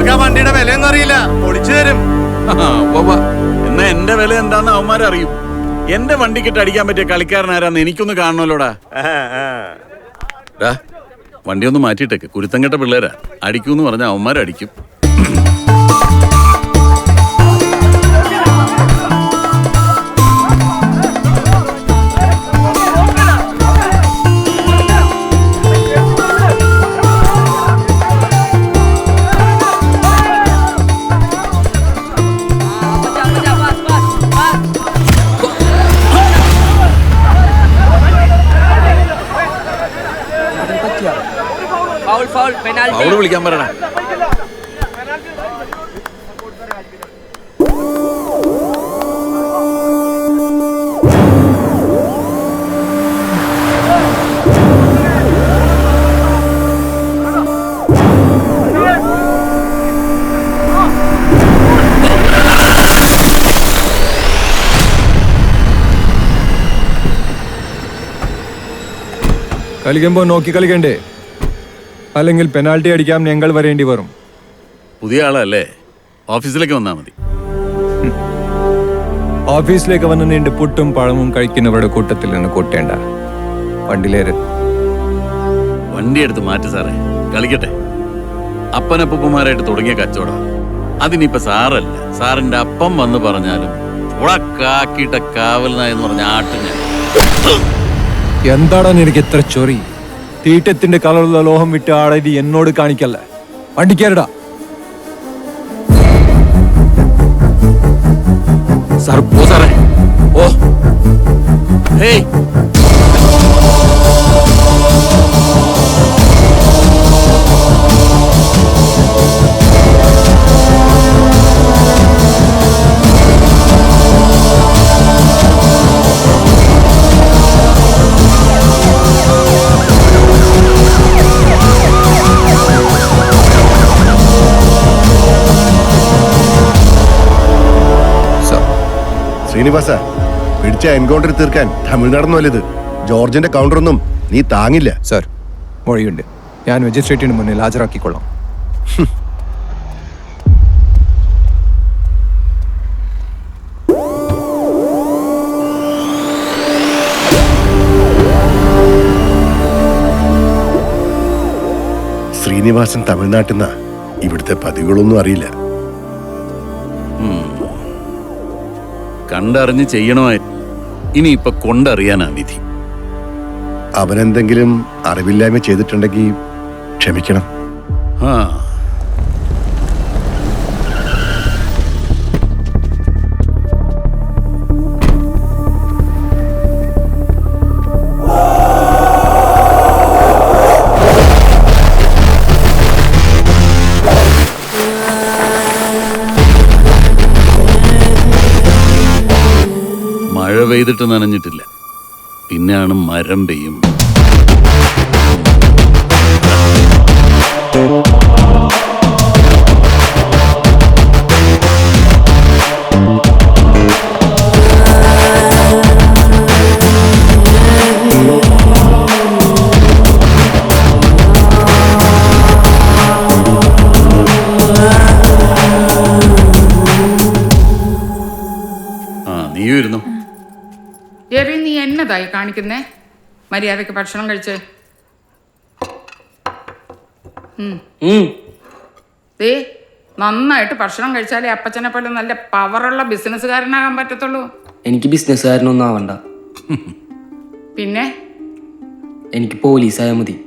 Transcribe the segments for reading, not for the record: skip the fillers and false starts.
അവന്മാർക്ക് ആ വണ്ടിയുടെ വിലയൊന്നും അറിയില്ല, പൊളിച്ചു തരും. എന്നാ എന്റെ വില എന്താന്ന് അവന്മാരറിയും. എന്റെ വണ്ടിക്കിട്ട് അടിക്കാൻ പറ്റിയ കളിക്കാരനാരാന്ന് എനിക്കൊന്ന് കാണണല്ലോടാ. വണ്ടി ഒന്ന് മാറ്റിയിട്ടേക്ക്, കുരുത്തം കെട്ട പിള്ളേരാ. അടിക്കൂന്ന് പറഞ്ഞാൽ അവന്മാരടിക്കും. ഫൗൾ വിളിക്കാൻ പറയണ. കളിക്കുമ്പോ നോക്കി കളിക്കണ്ടേ, അല്ലെങ്കിൽ പെനാൽറ്റി അടിക്കാൻ ഞങ്ങൾ വരേണ്ടി വരും. പുതിയ ആളല്ലേ, ഓഫീസിലേക്ക് വന്നാ മതി. ഓഫീസിലേക്ക് വന്ന് നിന്റെ പുട്ടും പഴമും കഴിക്കുന്നവരുടെ കൂട്ടത്തിൽ നിന്ന് കൂട്ടേണ്ട. വണ്ടിയിലേറ്. വണ്ടി എടുത്ത് മാറ്റി സാറേ, കളിക്കട്ടെ. അപ്പനപ്പൂപ്പന്മാരായിട്ട് തുടങ്ങിയ കച്ചവടം അതിനിപ്പോ സാറല്ല, സാറിന്റെ അപ്പം വന്ന് പറഞ്ഞാലും ഉളക്കാക്കിയിട്ട കാവൽനായെന്ന് പറഞ്ഞ ആട്ടും ഞാൻ. എന്താടാ നിനക്ക് ഇത്ര ചൊറി? തീറ്റത്തിന്റെ കളറുള്ള ലോഹം വിട്ട് ആടരി എന്നോട് കാണിക്കല്ല. വണ്ടിക്കേരടാ. സാർ പോ സാറേ. ഓ ഹേയ്, ശ്രീനിവാസ, പിടിച്ച എൻകൗണ്ടർ തീർക്കാൻ തമിഴ്നാടൊന്നും അല്ലത്. ജോർജിന്റെ കൗണ്ടറൊന്നും നീ താങ്ങില്ല. സർ, മൊഴിയുണ്ട്. ഞാൻ മജിസ്ട്രേറ്റിന് മുന്നിൽ ഹാജരാക്കിക്കൊള്ളാം. ശ്രീനിവാസൻ തമിഴ്നാട്ടിൽ നിന്നാ. ഇവിടുത്തെ പതിവുകളൊന്നും അറിയില്ല. കണ്ടറിഞ്ഞ് ചെയ്യണമായിരുന്നു. ഇനിയിപ്പൊ കൊണ്ടറിയാനാ വിധി. അവനെന്തെങ്കിലും അറിവില്ലായ്മ ചെയ്തിട്ടുണ്ടെങ്കിൽ ക്ഷമിക്കണം. ആ, മഴ പെയ്തിട്ട് നനഞ്ഞിട്ടില്ല, പിന്നെയാണ് മരം പെയ്യും. നീ വരുന്നു. നീ എന്നതായി കാണിക്കുന്നേ? മര്യാദക്ക് ഭക്ഷണം കഴിച്ച്. നന്നായിട്ട് ഭക്ഷണം കഴിച്ചാലേ അപ്പച്ചനെ പോലെ നല്ല പവറുള്ള ബിസിനസ്സുകാരനാകാൻ പറ്റത്തുള്ളൂ. എനിക്ക് ബിസിനസ്സുകാരനൊന്നും ആവണ്ട. പിന്നെ എനിക്ക് പോലീസായാൽ മതി.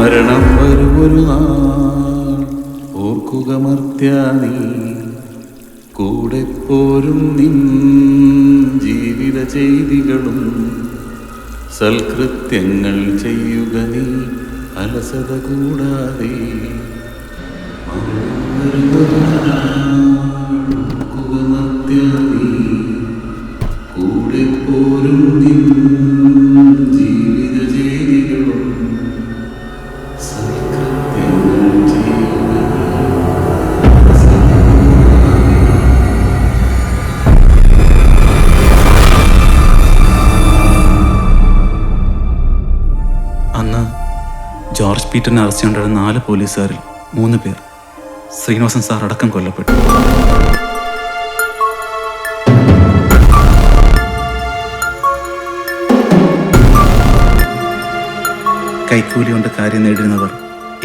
മരണം വരുമൊരു നാൾ ഓർക്കുക മർത്യാ, നീ കൂടെ പോരും നിൻ ജീവിത ചെയ്തികളും സൽകൃത്യങ്ങൾ ചെയ്യുക നീ അലസത കൂടാതെ. അന്ന് ജോർജ് പീറ്ററിനെ അറസ്റ്റ് ചെയ്തുകൊണ്ടിരുന്ന 4 പോലീസുകാരിൽ 3 പേർ ശ്രീനിവാസൻ സാർ അടക്കം കൊല്ലപ്പെട്ടു. കൈക്കൂലി കൊണ്ട് കാര്യം നേടിയിരുന്നവർ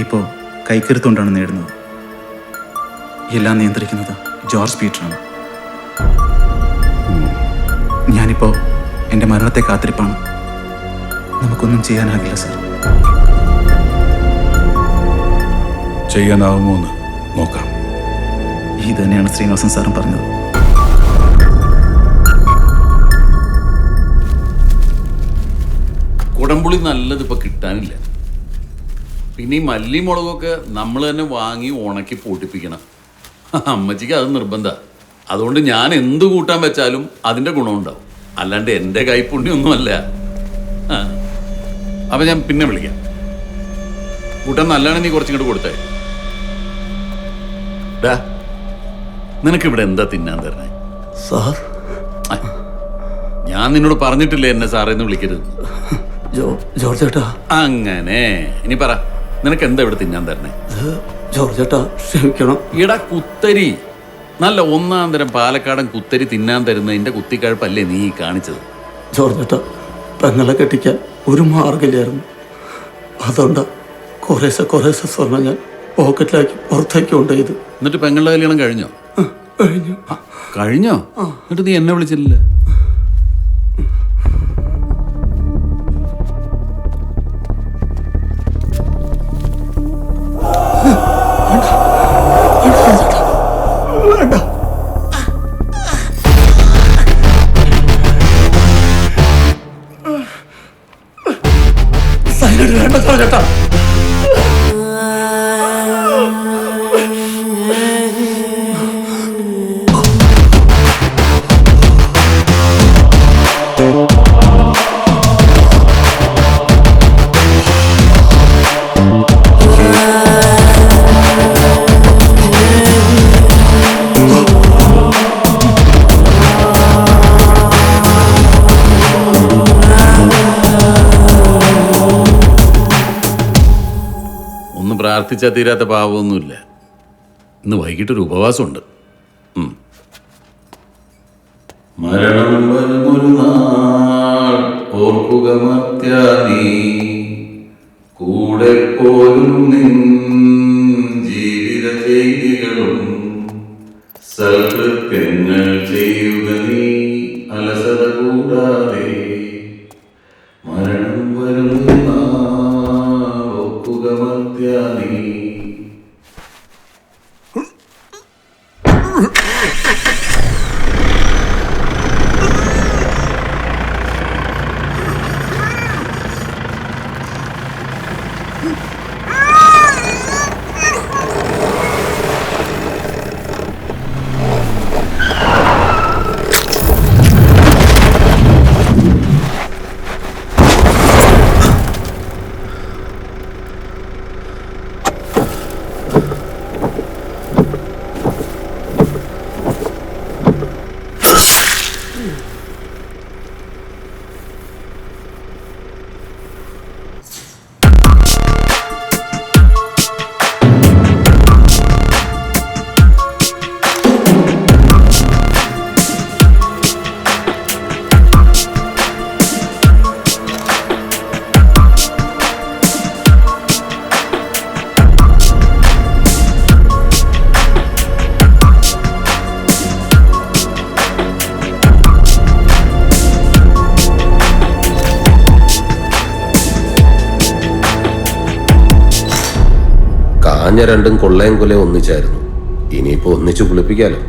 ഇപ്പോൾ കൈക്കരുത്തുകൊണ്ടാണ് നേടുന്നത്. എല്ലാം നിയന്ത്രിക്കുന്നത് ജോർജ് പീറ്ററാണ്. ഞാനിപ്പോൾ എൻ്റെ മരണത്തെ കാത്തിരിപ്പാണ്. നമുക്കൊന്നും ചെയ്യാനാകില്ല സാർ. ചെയ്യാനാവുമോ എന്ന് നോക്കാം. ഇത് തന്നെയാണ് ശ്രീനിവാസൻ സാറും പറഞ്ഞത്. കുടംപുളി നല്ലത് ഇപ്പൊ കിട്ടാനില്ല. പിന്നെ ഈ മല്ലി മുളകൊക്കെ നമ്മൾ തന്നെ വാങ്ങി ഉണക്കി പൊട്ടിപ്പിക്കണം. അമ്മച്ചിക്ക് അത് നിർബന്ധ. അതുകൊണ്ട് ഞാൻ എന്ത് കൂട്ടാൻ വെച്ചാലും അതിന്റെ ഗുണമുണ്ടാവും. അല്ലാണ്ട് എൻ്റെ കൈപ്പുണ്യൊന്നുമല്ല. അപ്പൊ ഞാൻ പിന്നെ വിളിക്കാം. കൂട്ടാൻ നല്ലതാണ്. നീ കുറച്ചിങ്ങോട്ട് കൊടുത്തേ. നിനക്കിവിടെ എന്താ തിന്നാൻ തരണേ? സാർ, ഞാൻ നിന്നോട് പറഞ്ഞിട്ടില്ലേ എന്നെ സാറേന്ന് വിളിക്കരുത്? ജോർജ് ചേട്ടാ. അങ്ങനെ ഇനി പറ, നിനക്ക് എന്താ ഇവിടെ തിന്നാൻ തരണേ? ജോർജ് ചേട്ടാ ക്ഷമിക്കണം. ഇടാ കുത്തരി, നല്ല ഒന്നാം തരം പാലക്കാടൻ കുത്തരി തിന്നാൻ തരുന്നതിന്റെ കുത്തിക്കഴപ്പല്ലേ നീ കാണിച്ചത്? ജോർജ് ചേട്ടാ, പെങ്ങളെ കെട്ടിക്കാൻ ഒരു മാർഗമില്ലായിരുന്നു. അതുകൊണ്ടാ കുറേശ്ശെ സ്വർണ്ണം ഞാൻ പോക്കറ്റിലാക്കി പുറത്തേക്ക് കൊണ്ടുപോയത്. എന്നിട്ട് പെങ്ങളുടെ കല്യാണം കഴിഞ്ഞോ? കഴിഞ്ഞോ? എന്നിട്ട് നീ എന്നെ വിളിച്ചില്ല? ചേട്ടാ, പ്രാർത്ഥിച്ചാൽ തീരാത്ത പാവമൊന്നുമില്ല. ഇന്ന് വൈകിട്ടൊരു ഉപവാസമുണ്ട്. മരണം വരുമൊരു നാൾ ഓർക്കുക മർത്യാ നീ, കൂടെ പോലും നിൻ ജീവിത ചെയ്തികളും സൽകൃത്യങ്ങൾ ചെയ്യുക നീ അലസത കൂടാതെ. മരണം വരുമൊരു നാൾ ഓർക്കുക മർത്യാ നീ. കാഞ്ഞ രണ്ടും കൊള്ളയും കൊലയും ഒന്നിച്ചായിരുന്നു. ഇനിയിപ്പോ ഒന്നിച്ചു കുളിപ്പിക്കാലോ.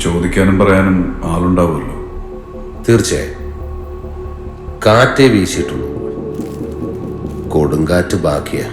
ചോദിക്കാനും പറയാനും ആളുണ്ടാവുമല്ലോ. തീർച്ചയായും. കാറ്റേ വീശിയിട്ടുള്ളൂ, കൊടുങ്കാറ്റ് ബാക്കിയാ.